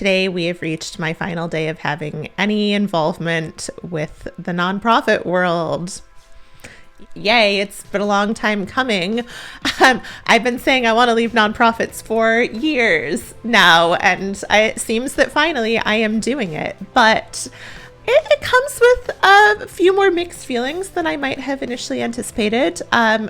today we have reached my final day of having any involvement with the nonprofit world. Yay, it's been a long time coming. I've been saying I want to leave nonprofits for years now, and it seems that finally I am doing it. But it comes with a few more mixed feelings than I might have initially anticipated.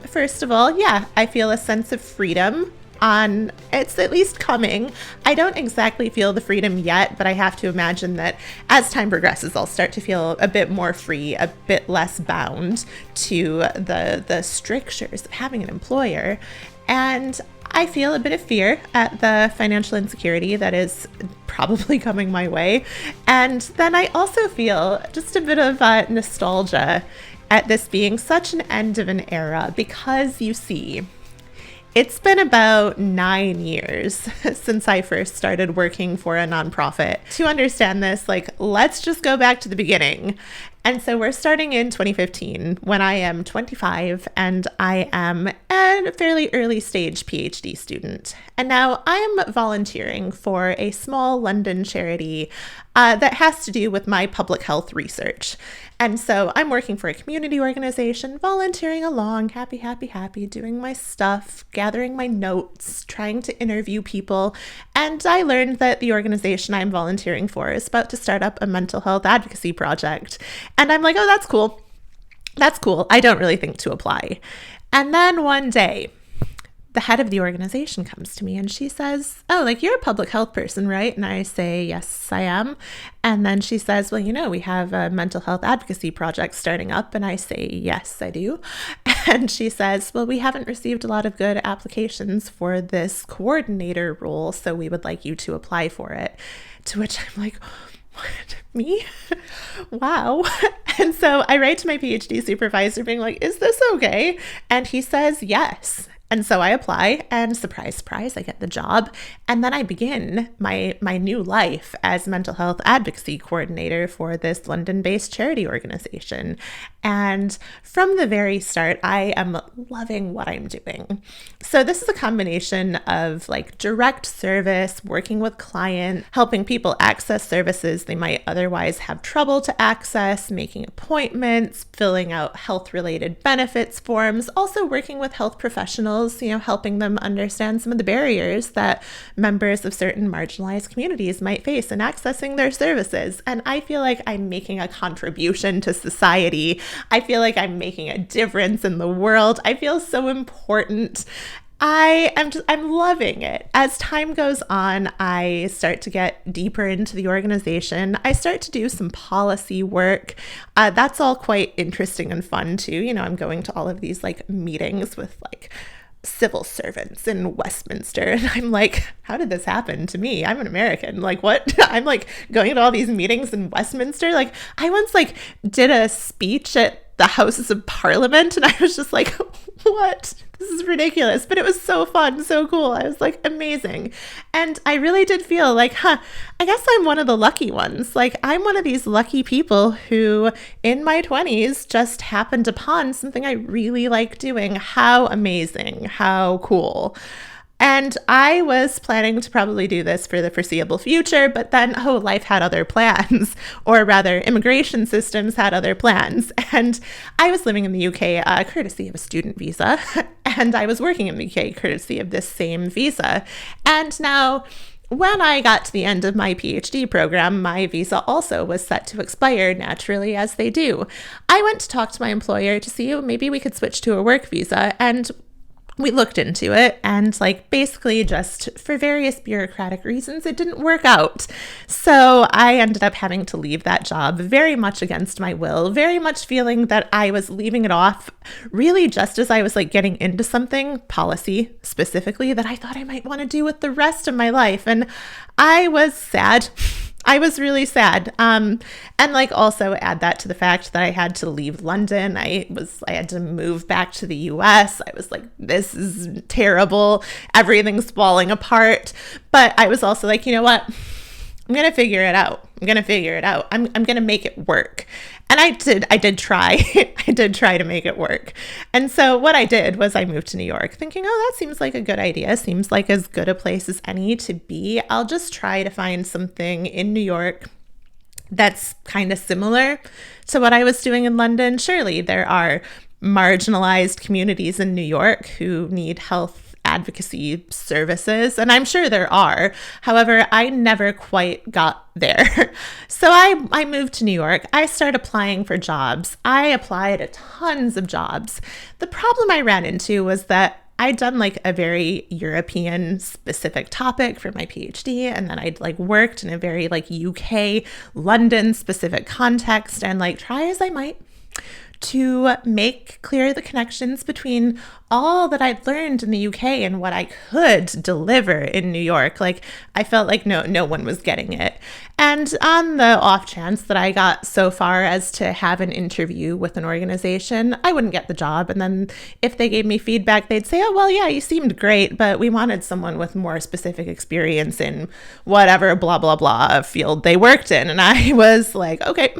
First of all, I feel a sense of freedom. It's at least coming. I don't exactly feel the freedom yet, but I have to imagine that as time progresses, I'll start to feel a bit more free, a bit less bound to the strictures of having an employer. And I feel a bit of fear at the financial insecurity that is probably coming my way. And then I also feel just a bit of nostalgia at this being such an end of an era, because you see, it's been about 9 years since I first started working for a nonprofit. To understand this, let's just go back to the beginning. And so we're starting in 2015 when I am 25 and I am a fairly early stage PhD student. And now I am volunteering for a small London charity that has to do with my public health research. And so I'm working for a community organization, volunteering along, happy, doing my stuff, gathering my notes, trying to interview people. And I learned that the organization I'm volunteering for is about to start up a mental health advocacy project. And I'm like, oh, that's cool. That's cool. I don't really think to apply. And then one day, the head of the organization comes to me and she says, oh, you're a public health person, right? And I say, yes, I am. And then she says, well, we have a mental health advocacy project starting up. And I say, yes, I do. And she says, well, we haven't received a lot of good applications for this coordinator role, so we would like you to apply for it. To which I'm like, what? Me? Wow. And so I write to my PhD supervisor being like, is this okay? And he says, yes. And so I apply and surprise, surprise, I get the job. And then I begin my new life as mental health advocacy coordinator for this London-based charity organization. And from the very start, I am loving what I'm doing. So this is a combination of direct service, working with clients, helping people access services they might otherwise have trouble to access, making appointments, filling out health-related benefits forms, also working with health professionals, helping them understand some of the barriers that members of certain marginalized communities might face in accessing their services. And I feel like I'm making a contribution to society. I feel like I'm making a difference in the world. I feel so important. I'm loving it. As time goes on, I start to get deeper into the organization. I start to do some policy work. That's all quite interesting and fun too. I'm going to all of these meetings with civil servants in Westminster. And I'm like, how did this happen to me? I'm an American. What? I'm going to all these meetings in Westminster. I once did a speech at the Houses of Parliament and I was just like, what? This is ridiculous. But it was so fun, so cool. I was amazing. And I really did feel I guess I'm one of the lucky ones. I'm one of these lucky people who in my 20s just happened upon something I really like doing. How amazing, how cool. And I was planning to probably do this for the foreseeable future, but then, life had other plans, or rather, immigration systems had other plans. And I was living in the UK courtesy of a student visa, and I was working in the UK courtesy of this same visa. And now, when I got to the end of my PhD program, my visa also was set to expire naturally, as they do. I went to talk to my employer to see maybe we could switch to a work visa, and we looked into it, and basically just for various bureaucratic reasons, it didn't work out. So I ended up having to leave that job very much against my will, very much feeling that I was leaving it off really just as I was getting into something, policy specifically, that I thought I might want to do with the rest of my life. And I was sad. I was really sad. And also add that to the fact that I had to leave London. I had to move back to the US. I was like, this is terrible. Everything's falling apart. But I was also like, you know what? I'm going to figure it out. I'm going to make it work. And I did try. I did try to make it work. And so what I did was I moved to New York thinking, oh, that seems like a good idea. Seems like as good a place as any to be. I'll just try to find something in New York that's kind of similar to what I was doing in London. Surely there are marginalized communities in New York who need health advocacy services, and I'm sure there are. However, I never quite got there. So I moved to New York. I started applying for jobs. I applied to tons of jobs. The problem I ran into was that I'd done like a very European specific topic for my PhD, and then I'd like worked in a very like UK, London specific context, and like try as I might to make clear the connections between all that I'd learned in the UK and what I could deliver in New York. Like I felt like no one was getting it. And on the off chance that I got so far as to have an interview with an organization, I wouldn't get the job. And then if they gave me feedback, they'd say, oh, well, yeah, you seemed great, but we wanted someone with more specific experience in whatever blah, blah, blah field they worked in. And I was like, okay,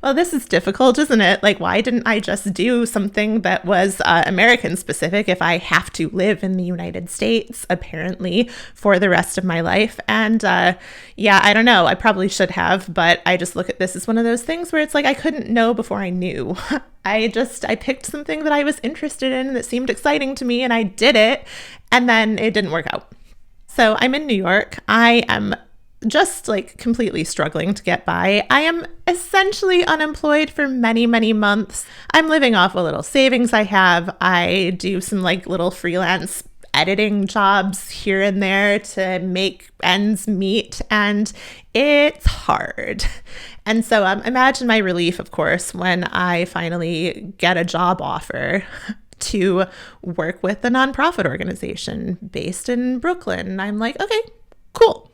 well, this is difficult, isn't it? Like, why didn't I just do something that was American specific if I have to live in the United States, apparently, for the rest of my life? And yeah, I don't know. I probably should have, but I just look at this as one of those things where it's like I couldn't know before I knew. I picked something that I was interested in that seemed exciting to me, and I did it, and then it didn't work out. So I'm in New York. I am just like completely struggling to get by. I am essentially unemployed for many, many months. I'm living off a little savings I have. I do some like little freelance editing jobs here and there to make ends meet, and it's hard. And so imagine my relief, of course, when I finally get a job offer to work with a nonprofit organization based in Brooklyn. I'm like, okay, cool.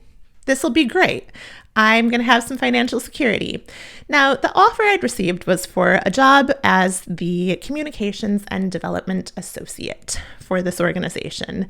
This will be great. I'm going to have some financial security. Now, the offer I'd received was for a job as the Communications and Development Associate for this organization.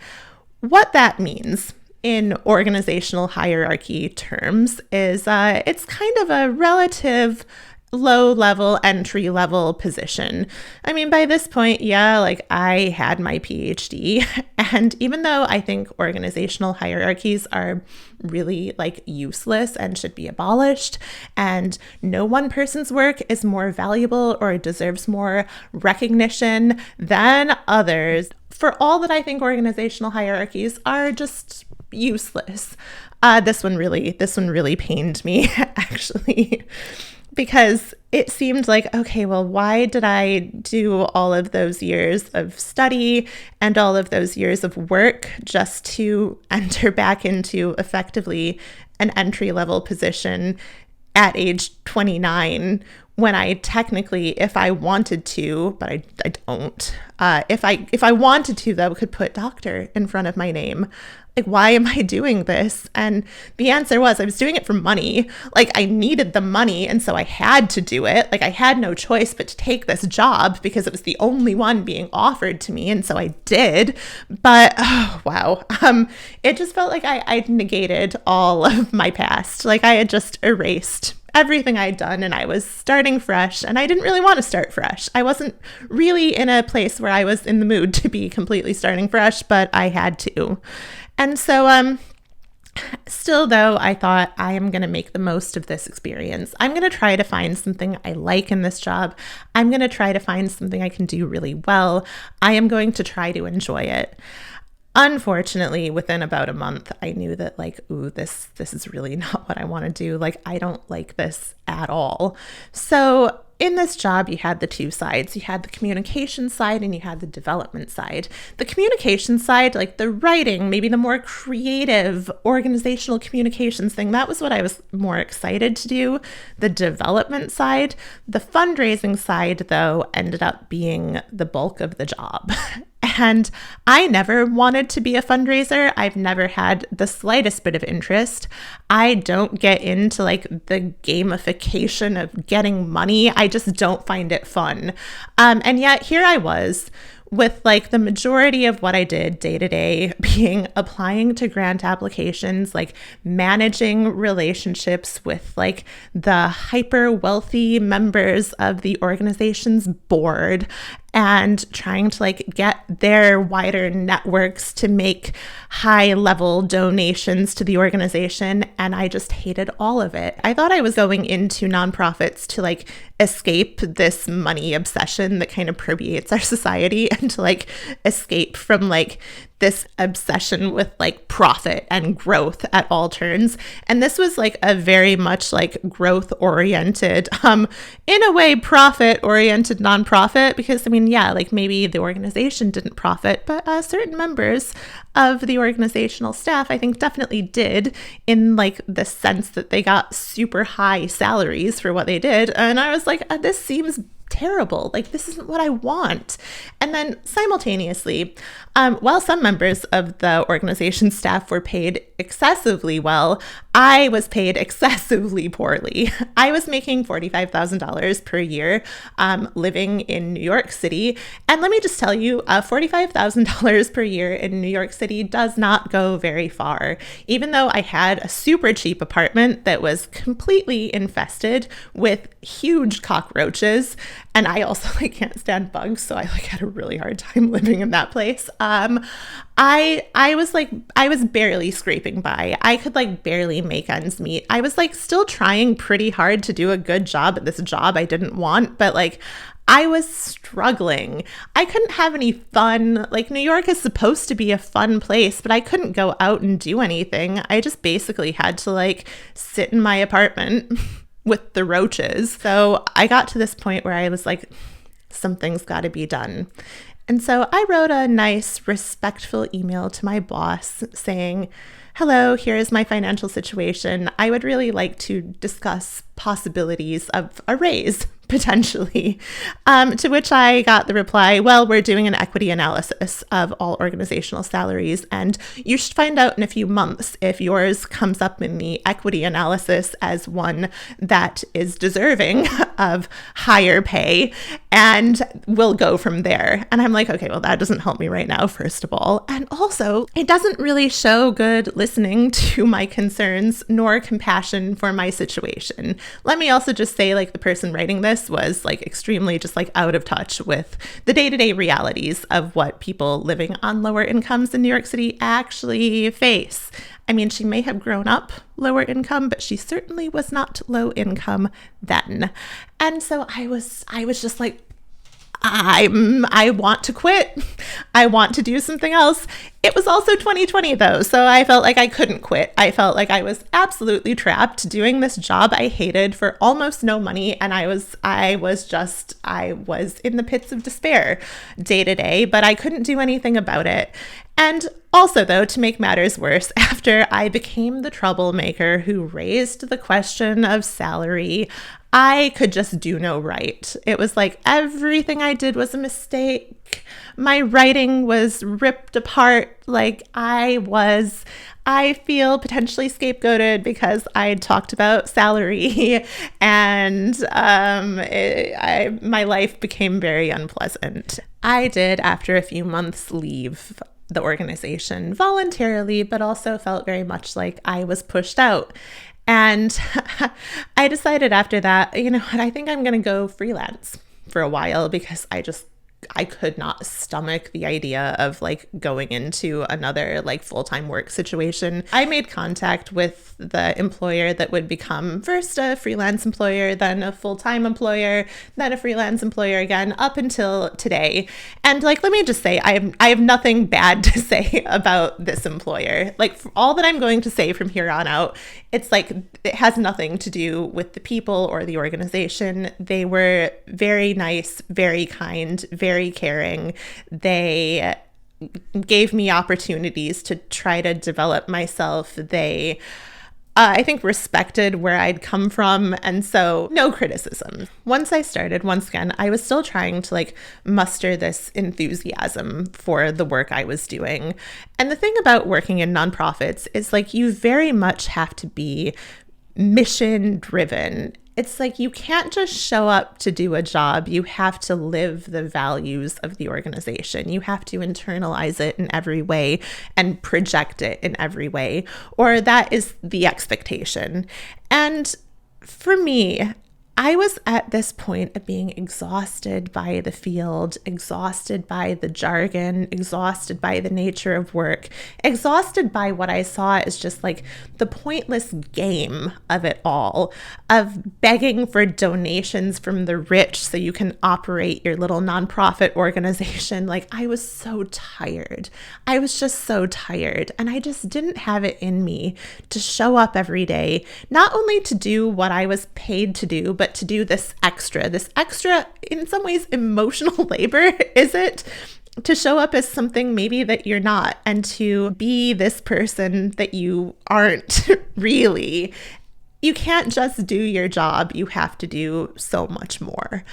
What that means in organizational hierarchy terms is it's kind of a relative low-level, entry-level position. I mean, by this point, yeah, like I had my PhD, and even though I think organizational hierarchies are really like useless and should be abolished, and no one person's work is more valuable or deserves more recognition than others, for all that I think organizational hierarchies are just useless. This one really pained me, actually. Because it seemed like, okay, well, why did I do all of those years of study and all of those years of work just to enter back into effectively an entry-level position at age 29 when I technically, if I wanted to, but I don't, if I wanted to, though, could put doctor in front of my name. Like, why am I doing this? And the answer was I was doing it for money. Like, I needed the money, and so I had to do it. Like, I had no choice but to take this job because it was the only one being offered to me, and so I did. But, oh, wow. It just felt like I'd negated all of my past. Like, I had just erased everything I'd done, and I was starting fresh, and I didn't really want to start fresh. I wasn't really in a place where I was in the mood to be completely starting fresh, but I had to. And so, still though, I thought I am going to make the most of this experience. I'm going to try to find something I like in this job. I'm going to try to find something I can do really well. I am going to try to enjoy it. Unfortunately, within about a month, I knew that like, ooh, this is really not what I want to do. Like, I don't like this at all. So in this job, you had the two sides. You had the communication side and you had the development side. The communication side, like the writing, maybe the more creative organizational communications thing, that was what I was more excited to do. The development side, the fundraising side, though, ended up being the bulk of the job. And I never wanted to be a fundraiser. I've never had the slightest bit of interest. I don't get into like the gamification of getting money. I just don't find it fun. And yet here I was with like the majority of what I did day to day being applying to grant applications, like managing relationships with like the hyper wealthy members of the organization's board, and trying to like get their wider networks to make high level donations to the organization. And I just hated all of it. I thought I was going into nonprofits to like escape this money obsession that kind of permeates our society, and to like escape from like this obsession with like profit and growth at all turns. And this was like a very much like growth oriented, in a way, profit oriented nonprofit, because I mean, yeah, like maybe the organization didn't profit, but certain members of the organizational staff, I think, definitely did, in like the sense that they got super high salaries for what they did. And I was like, this seems terrible. Like, this isn't what I want. And then simultaneously, while some members of the organization staff were paid excessively well, I was paid excessively poorly. I was making $45,000 per year, living in New York City. And let me just tell you, $45,000 per year in New York City does not go very far. Even though I had a super cheap apartment that was completely infested with huge cockroaches, and I also like can't stand bugs, so I like had a really hard time living in that place. I was barely scraping by. I could like barely make ends meet. I was like still trying pretty hard to do a good job at this job I didn't want, but like I was struggling. I couldn't have any fun. Like, New York is supposed to be a fun place, but I couldn't go out and do anything. I just basically had to like sit in my apartment with the roaches. So I got to this point where I was like, something's got to be done. And so I wrote a nice, respectful email to my boss saying, hello, here is my financial situation. I would really like to discuss possibilities of a raise, potentially. To which I got the reply, well, we're doing an equity analysis of all organizational salaries, and you should find out in a few months if yours comes up in the equity analysis as one that is deserving of higher pay, and we'll go from there. And I'm like, okay, well, that doesn't help me right now, first of all. And also, it doesn't really show good listening to my concerns nor compassion for my situation. Let me also just say, like, the person writing this was like extremely just like out of touch with the day-to-day realities of what people living on lower incomes in New York City actually face. I mean, she may have grown up lower income, but she certainly was not low income then. And so I was just like, I want to quit. I want to do something else. It was also 2020 though, so I felt like I couldn't quit. I felt like I was absolutely trapped doing this job I hated for almost no money, and I was in the pits of despair day to day, but I couldn't do anything about it. And also, though, to make matters worse, after I became the troublemaker who raised the question of salary, I could just do no right. It was like everything I did was a mistake. My writing was ripped apart. Like I feel potentially scapegoated because I talked about salary, and my life became very unpleasant. I did, after a few months, leave the organization voluntarily, but also felt very much like I was pushed out. And I decided after that, you know what, I think I'm going to go freelance for a while, because I could not stomach the idea of like going into another like full-time work situation. I made contact with the employer that would become first a freelance employer, then a full-time employer, then a freelance employer again, up until today. And like, let me just say, I have nothing bad to say about this employer. Like, all that I'm going to say from here on out, it's like, it has nothing to do with the people or the organization. They were very nice, very kind, very caring. They gave me opportunities to try to develop myself. They, I think, respected where I'd come from. And so no criticism. Once I started, once again, I was still trying to like muster this enthusiasm for the work I was doing. And the thing about working in nonprofits is like, you very much have to be mission driven. it's like you can't just show up to do a job. You have to live the values of the organization. You have to internalize it in every way and project it in every way, or that is the expectation. And for me, I was at this point of being exhausted by the field, exhausted by the jargon, exhausted by the nature of work, exhausted by what I saw as just like the pointless game of it all, of begging for donations from the rich so you can operate your little nonprofit organization. Like, I was so tired. I was just so tired. And I just didn't have it in me to show up every day, not only to do what I was paid to do, but to do this extra, in some ways, emotional labor, is it? To show up as something maybe that you're not, and to be this person that you aren't really. You can't just do your job. You have to do so much more.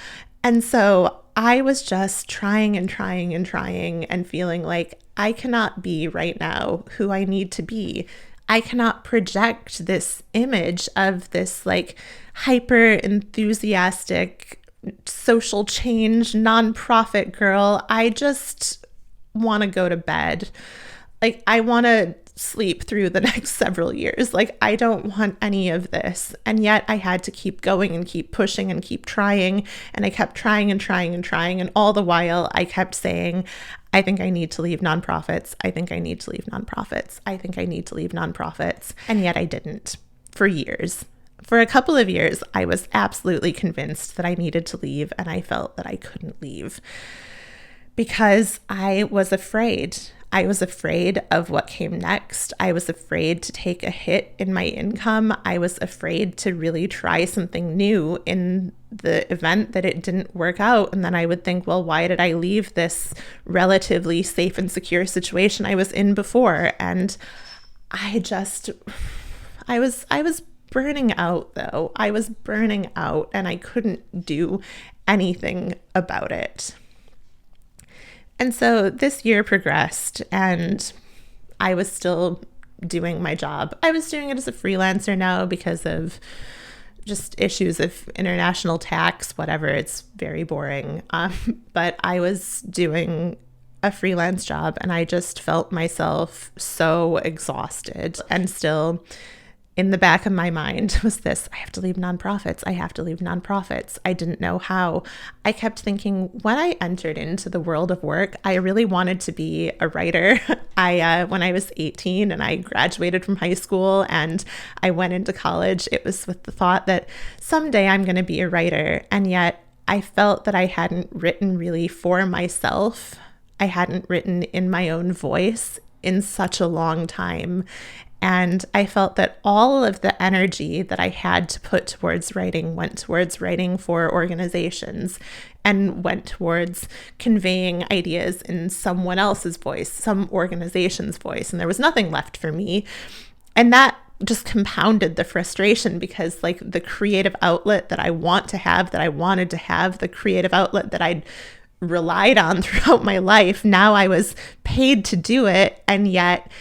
And so I was just trying and feeling like I cannot be right now who I need to be. I cannot project this image of this like hyper enthusiastic social change nonprofit girl. I just want to go to bed. Like, I want to sleep through the next several years. Like, I don't want any of this. And yet I had to keep going and keep pushing and keep trying. And I kept trying. And all the while I kept saying, I think I need to leave nonprofits. I think I need to leave nonprofits. I think I need to leave nonprofits. And yet I didn't for years. For a couple of years, I was absolutely convinced that I needed to leave, and I felt that I couldn't leave because I was afraid. I was afraid of what came next. I was afraid to take a hit in my income. I was afraid to really try something new in the event that it didn't work out. And then I would think, well, why did I leave this relatively safe and secure situation I was in before? And I was burning out, though. I was burning out, and I couldn't do anything about it. And so this year progressed, and I was still doing my job. I was doing it as a freelancer now because of just issues of international tax, whatever. It's very boring. But I was doing a freelance job, and I just felt myself so exhausted. And still, in the back of my mind was this, I have to leave nonprofits. I didn't know how. I kept thinking, when I entered into the world of work, I really wanted to be a writer. When I was 18 and I graduated from high school and I went into college, it was with the thought that someday I'm going to be a writer. And yet I felt that I hadn't written really for myself. I hadn't written in my own voice in such a long time. And I felt that all of the energy that I had to put towards writing went towards writing for organizations and went towards conveying ideas in someone else's voice, some organization's voice. And there was nothing left for me. And that just compounded the frustration because, like, the creative outlet that I wanted to have, the creative outlet that I'd relied on throughout my life, now I was paid to do it. And yet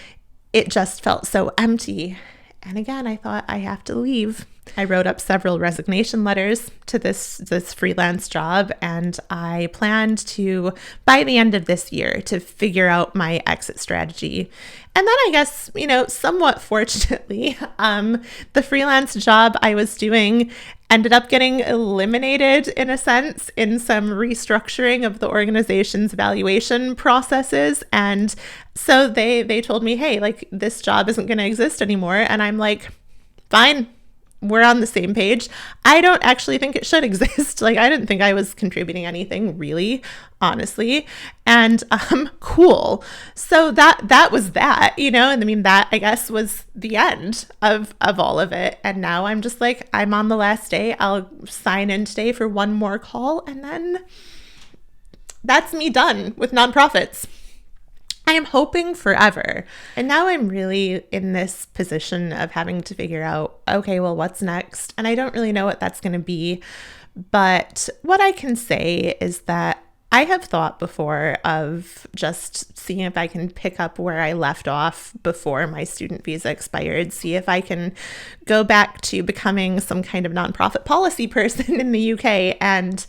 it just felt so empty. And again, I thought, I have to leave. I wrote up several resignation letters to this freelance job, and I planned to, by the end of this year, to figure out my exit strategy. And then I guess, somewhat fortunately, the freelance job I was doing ended up getting eliminated, in a sense, in some restructuring of the organization's valuation processes. And so they told me, hey, like, this job isn't going to exist anymore. And I'm like, fine, we're on the same page. I don't actually think it should exist. Like, I didn't think I was contributing anything really, honestly. And cool. So that was that, and I mean, that I guess was the end of all of it. And now I'm just like, I'm on the last day. I'll sign in today for one more call, and then that's me done with nonprofits. I am hoping forever. And now I'm really in this position of having to figure out, okay, well, what's next? And I don't really know what that's going to be. But what I can say is that I have thought before of just seeing if I can pick up where I left off before my student visa expired, see if I can go back to becoming some kind of nonprofit policy person in the UK. And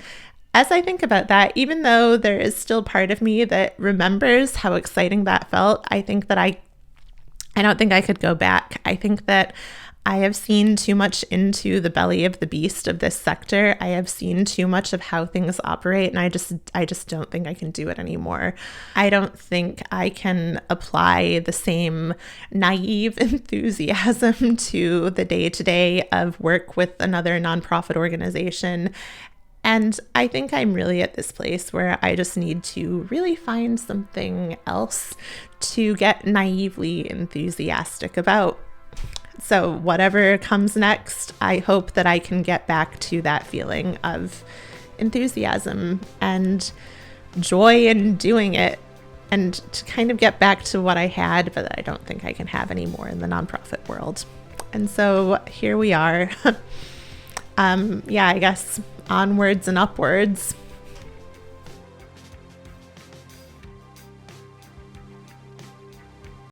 as I think about that, even though there is still part of me that remembers how exciting that felt, I think that I don't think I could go back. I think that I have seen too much into the belly of the beast of this sector. I have seen too much of how things operate, and I just don't think I can do it anymore. I don't think I can apply the same naive enthusiasm to the day-to-day of work with another nonprofit organization. And I think I'm really at this place where I just need to really find something else to get naively enthusiastic about. So whatever comes next, I hope that I can get back to that feeling of enthusiasm and joy in doing it, and to kind of get back to what I had, but I don't think I can have anymore in the nonprofit world. And so here we are. I guess onwards and upwards.